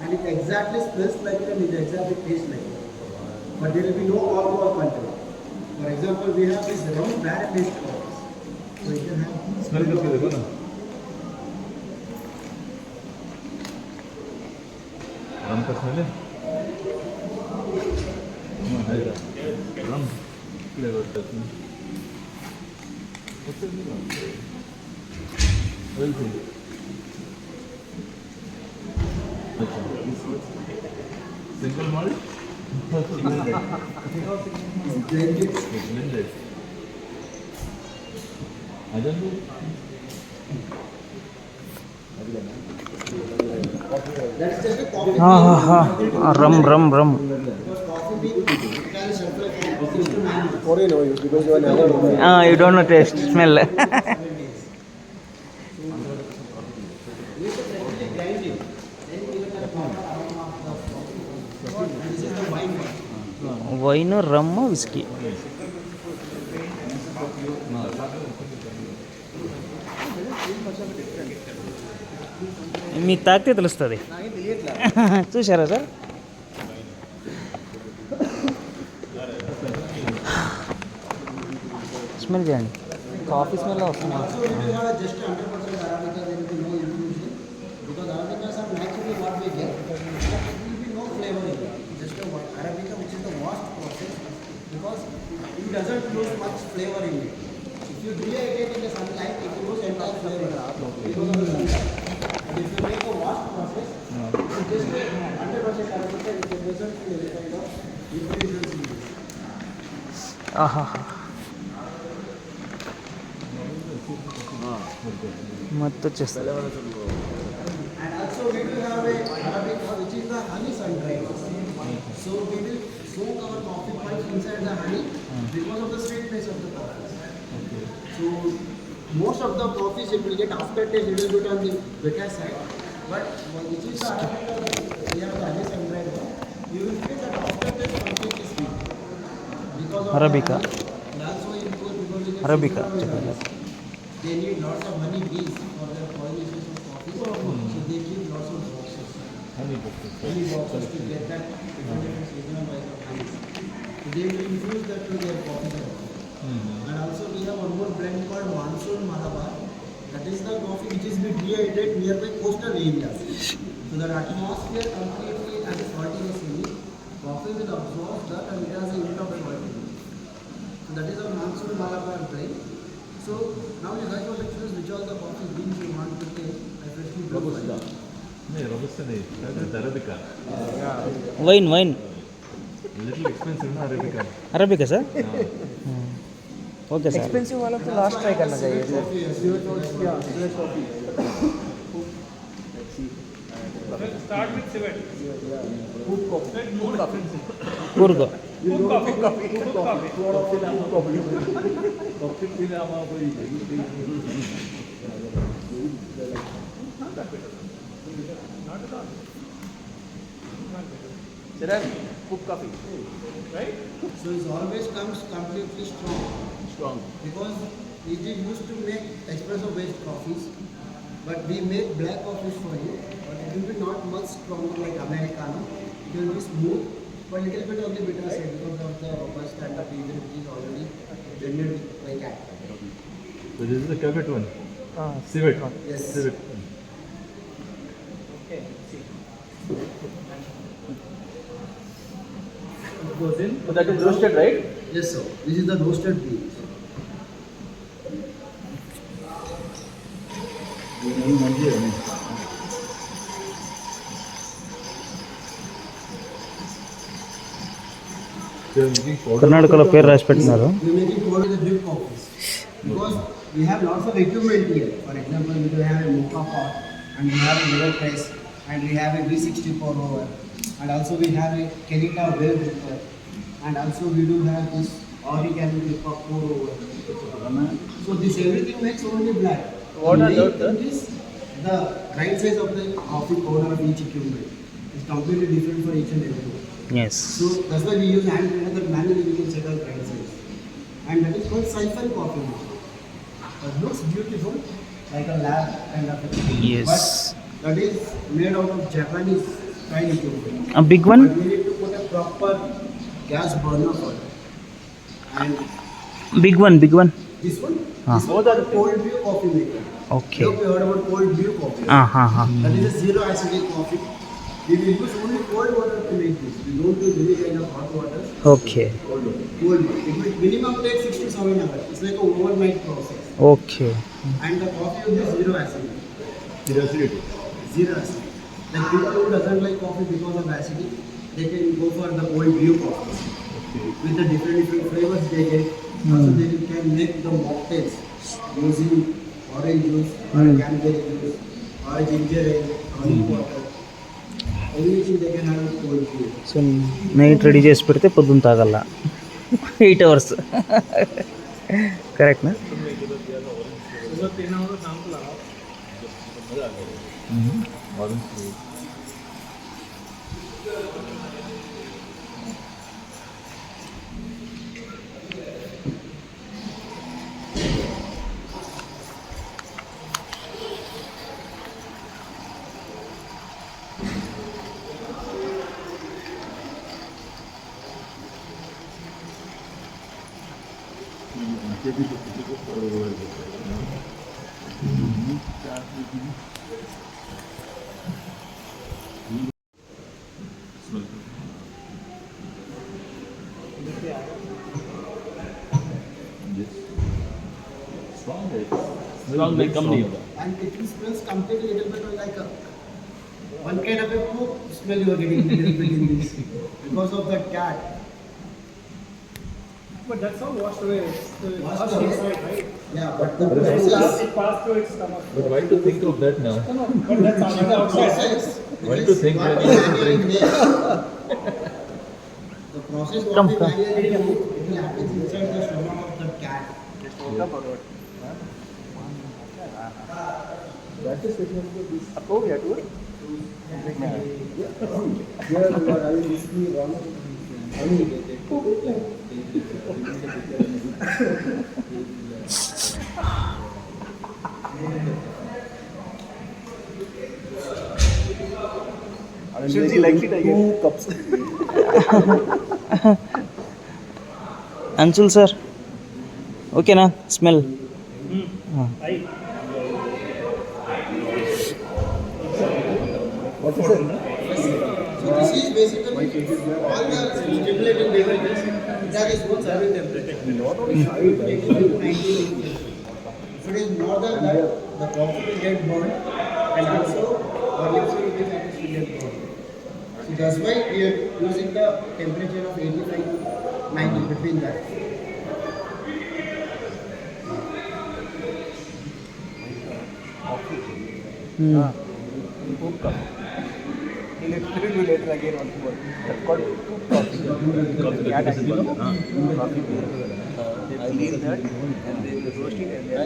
and it exactly smells like it and it exactly tastes like it. But there will be no alcohol content. For example, we have this rum barrel based coffees. So you can have smell of रम का smell है rum flavour single malt blended अजंबू That's just a coffee bean. Rum. Because coffee bean carries shelf life of 6 to 9 months. What do you know? Because you are never. You don't know taste, smell. We should actually grind it. Then we will get a proper aroma of the coffee. And this is the wine one. Wine, rum, whiskey. మీకు తాగితే తెలుస్తుంది చూసారా sir smell చేయండి coffee smell వస్తుంది Also, if you have just 100% Arabica, there will be no infusion. Because Arabicas are naturally what we get. There will be no flavor in it. Just a Arabica, which is the washed process. Because it doesn't lose much flavor in it. If you dehydrate in the sunlight, it will lose entire flavor because of the sunlight. But if you make a washed process, you just make 100% Arabica, it doesn't feel any kind of infusions in it. ఆహా మొత్తం వచ్చేస్తుంది And also we will have a Arabica which is the honey sun-dried. So we will soak our coffee pulp inside the honey because of the sweetness of the coffee. So most of the coffees it will get aftertaste little bit on the bitter side. But which is the Arabica we have the honey sun-dried one, you will feel that aftertaste completely sweet. Because of Arabica. the honey. And also in poor people with the Arabica, sugar చెప్పండి. they need lots of honey bees for their pollination of coffee. So they give lots of boxes. Honey boxes to get that different seasonal wise of honey. So they will infuse that to their coffee. And also we have one more blend called Monsoon Malabar. That is the coffee which is being dehydrated nearby coastal areas. So that atmosphere completely has a saltiness in it. Coffee will absorb that and it has a unit of saltiness. So that is our Monsoon Malabar dry. So now you guys want to choose which all the coffee beans you want to take. I freshly brewed for you. नहीं robusta नहीं that's Arabica wine wine little expensive ना Arabica Arabica sir okay sir expensive वाला तो last try करना चाहिए sir. Coorg Sir, cook coffee. So it always comes completely strong. Because it is used to make espresso based coffees, but we make black coffees for you. But it will be not much stronger like Americano. It will be smooth, but little bit of the bitter side because of the robusta and the region which is already blended like that. so this is the cavet one civet Yes. civet So that is roasted, right? Yes, sir. This is the roasted beans. కర్ణాటకలో పేరు రాసి పెట్టినారు We make it for the drip coffees because we have lots of equipment here. For example, we do have a mocha pot and we have a mirror press and we have a V60 pour over and also we have a Kenita well dripper and also we do have this origami dripper pour over. So this everything makes only black. What are Main those, sir? thing is the grind size of the coffee powder of each equipment is completely different for each and every one. Yes So that's why we use hand grinder that manually we can check our grind size. And that is called siphon coffee. It looks beautiful, like a lab kind of a thing. Yes. But that is made out of Japanese style equipment. A big one? But we need to put a proper gas burner for it. And big one this one, Ah. this one is a cold brew coffee maker. Okay You heard about cold brew coffee. ಹಾಂ ಹಾಂ ಹಾಂ That is a zero acidic coffee. We will use only cold water to make this. We don't use any kind of hot water. Okay Cold water. It will minimum take 6 to 7 hours. It's like a overnight process. Okay And the coffee will be zero acid. acidity Zero acid. Like people who doesn't like coffee because of acidity, they can go for the cold brew coffee. With the different flavors they get. Also they can make the mocktails using orange juice or cranberry juice or ginger ale, tonic water. Anything they can have a cold brew. So night ready చేసి పెడితే పొద్దున్న తాగల 8 hours కరెక్ట్నా strong like company And it smells completely little bit like a one kind of a poop smell you are getting little bit in this because of that cat. But that's all washed away. It's Washed washed away. inside, right? Yeah, but the It process, passed through its stomach. but why to think of that now But that's on the outside. process, Why it to is think what when we you manually make. The process what we manually do, it will happen inside the stomach of the cat. ಅಂಚುಲ್ sir ಓಕೆನಾ smell So this is basically all the stimulating beverages that is both serving temperature. If it is more than that, the coffee will get burned and also our lips will get burned. So that's why we are using the temperature of 85 to 90 between that. Electricity will later again once more. That's called coffee. Add actually. They clean that and they roast it and then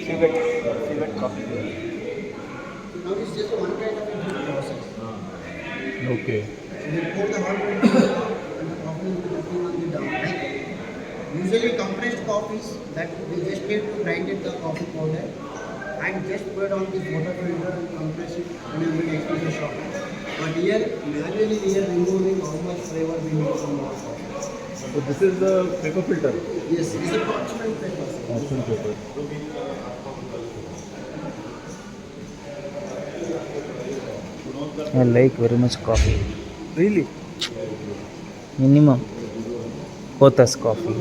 civet coffee. Now it's just one kind of a heat process. Okay. So we pour the hot water and the coffee will be cooking on the down. Like usually compressed coffees that we just need to grind it the coffee powder and just put it on this water filter and compress it and it will expose the shot. But here manually we are removing how much flavor we need from our coffee. So this is the paper filter. Yes, it's a parchment paper. Parchment paper. I like very much coffee. Really? Minimum. Kothas coffee.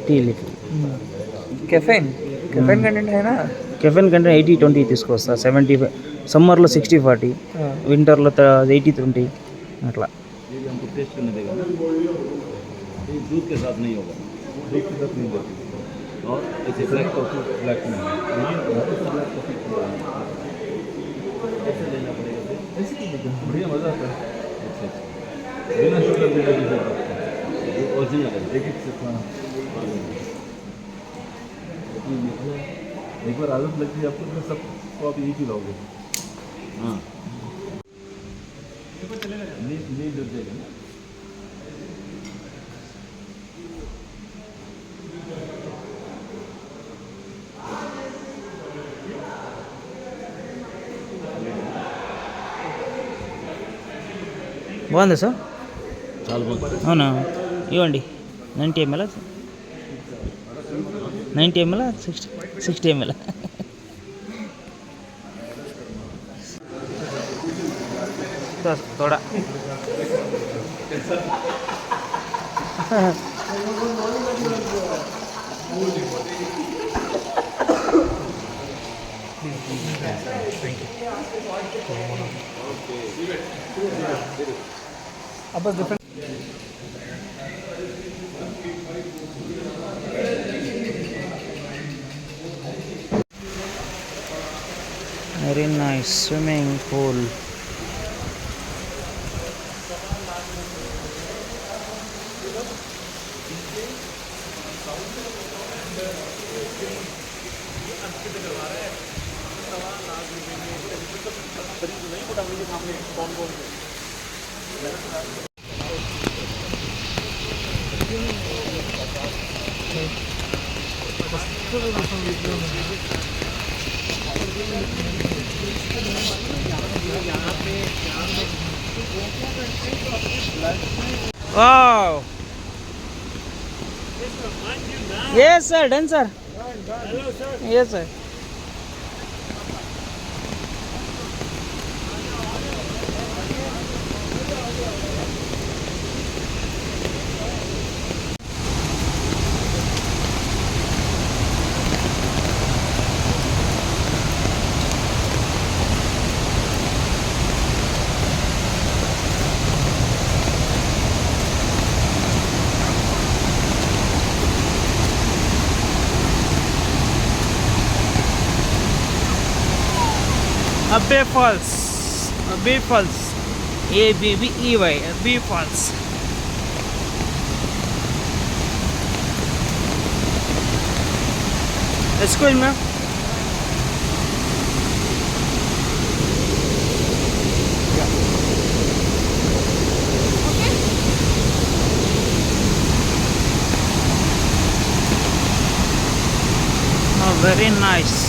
Tea leaf. Caffeine. Caffeine content है ना? Caffeine కంటే 80-20 తీసుకొస్తా. 75 సమ్మర్లో 60-40, వింటర్లో 80-20 అట్లా. ये भी हमको टेस्ट करने देगा ना, ये दूध के साथ नहीं होगा, दूध के साथ नहीं देती और ऐसे ब्लैक कॉफ़ी ब्लैक में ब्लैक कॉफ़ी ऐसे लेना पड़ेगा, ऐसे ही बढ़िया मज़ा आता है। अच्छा बिना शुगर बिना चीज़ें ओरिजिनल है, एक से खाना एक बार आदत लगती है आपको तो सबको आप यही खिलाओगे। हाँ नहीं डर जाएगा ना। బాగుందా సార్? చాలా బాగుంది। అవునా, ఇవ్వండి. 90 ml 90 ml 60 ml थोड़ा अब बस different very nice swimming pool. Wow. Yes sir, done sir. Hello sir. Yes sir. Abbey Falls, Abbey Falls, ABBEY, Abbey Falls. Excuse me. Oh, very nice.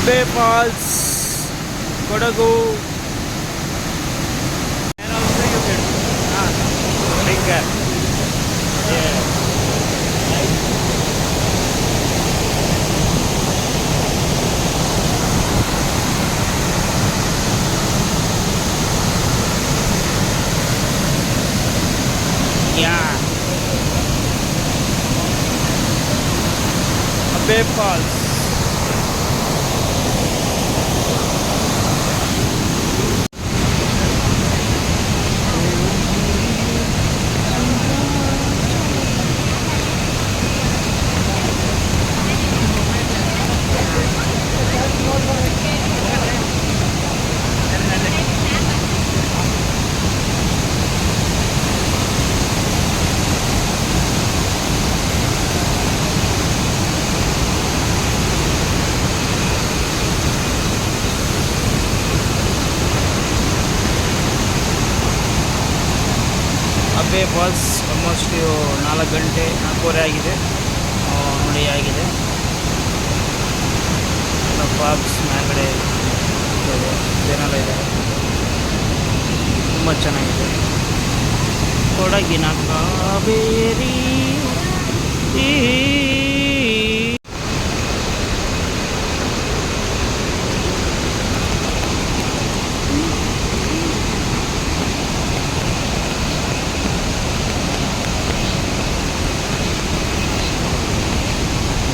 Abbey Falls Kodagu. Abbey Falls. Abbey Falls almost 4 ಗಂಟೆ 4:30 ಆಗಿದೆ ನೋಡಿ ಆಗಿದೆ. Falls ಮೇಲ್ಗಡೆ ಏನೆಲ್ಲ ಇದೆ, ತುಂಬ ಚೆನ್ನಾಗಿದೆ. ಕೊಡಗಿನ ಕಾವೇರಿ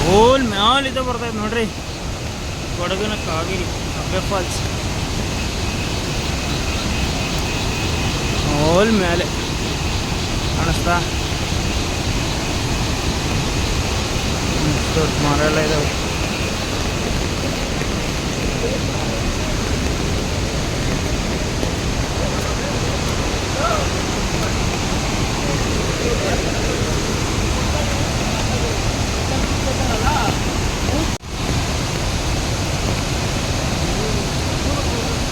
ಹೋಲ್ ಮ್ಯಾಲಿಂದ ಬರ್ತೈತೆ ನೋಡ್ರಿ ಕೊಡಗಿನ ಕಾವೇರಿ ಅಬ್ಬೆ ಫಾಲ್ಸ್. ಹೋಲ್ ಮೇಲೆ ಕಾಣಿಸ್ತಾ ದೊಡ್ಡ ಮರ ಎಲ್ಲ ಇದಾವೆ.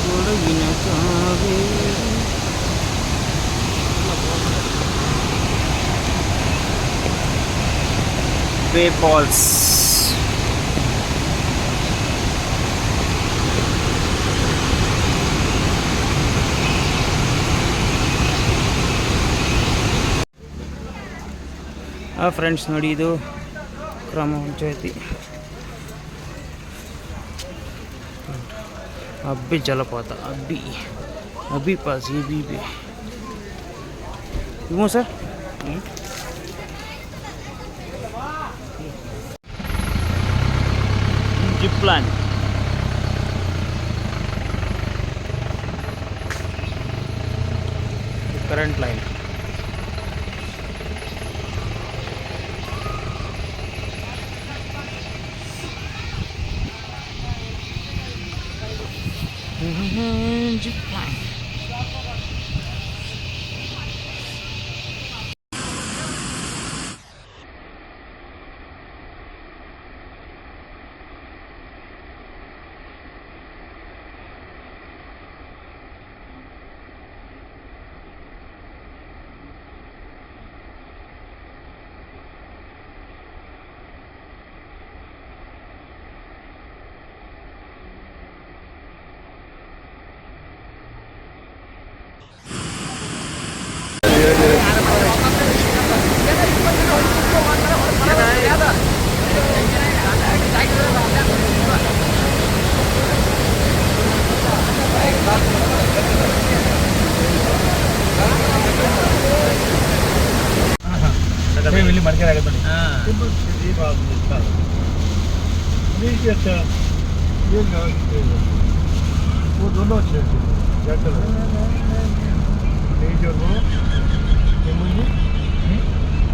ಕೊಡಗಿನ ಕಾವೇರಿ Abbey Falls. ಫ್ರೆಂಡ್ಸ್ ನೋಡಿ, ಇದು ಗ್ರಾಮ ಪಂಚಾಯತಿ ಅಬ್ಬಿ ಜಲಪಾತ. ಅಬ್ಬಿ ಪಾಸ್ ಇವು sir. Zip plan current line. Zip plan. वो दोनों अच्छे हैं, जेंटल है। ब्लीच और वो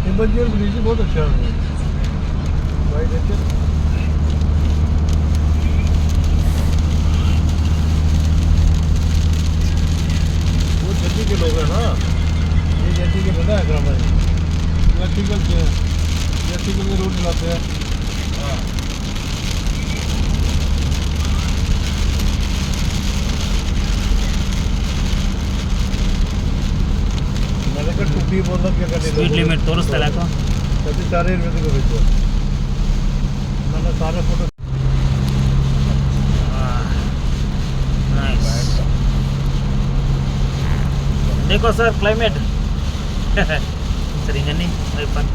हिम्मत और ब्लीच बहुत अच्छा है। वाइट अच्छे वो जल्दी के लोग हैं ना, ये जल्दी के बंदा है ग्राम भाई, इलेक्ट्रिकल के रोड चलाते हैं। हाँ टूटी बोल क्या करने ಸ್ಪೀಡ್ ಲಿಮಿಟ್ ತೋರಿಸ್ತಲ್ಲ ಯಾಕೋ. सभी सारे इनमें को भेजो मैंने सारे फोटो देखो sir climate sering ini lepas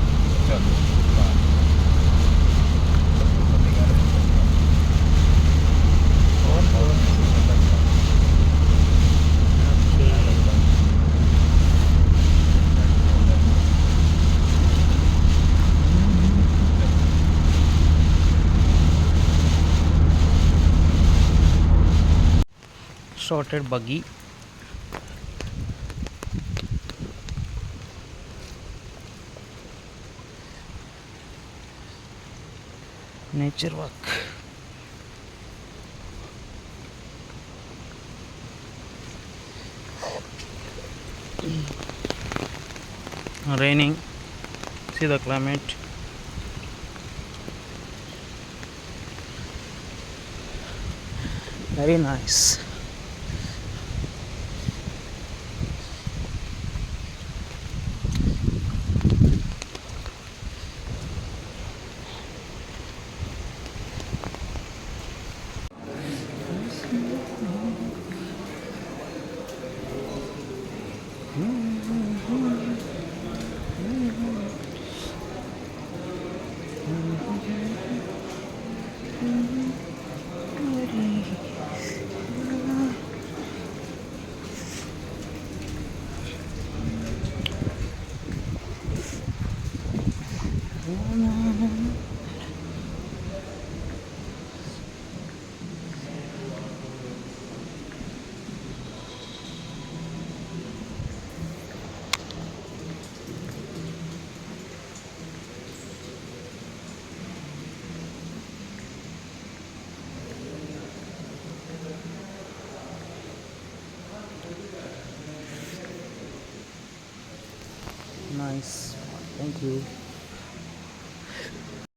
sorted buggy. Nature walk. Raining. See the climate. Very nice. Nice. Thank you.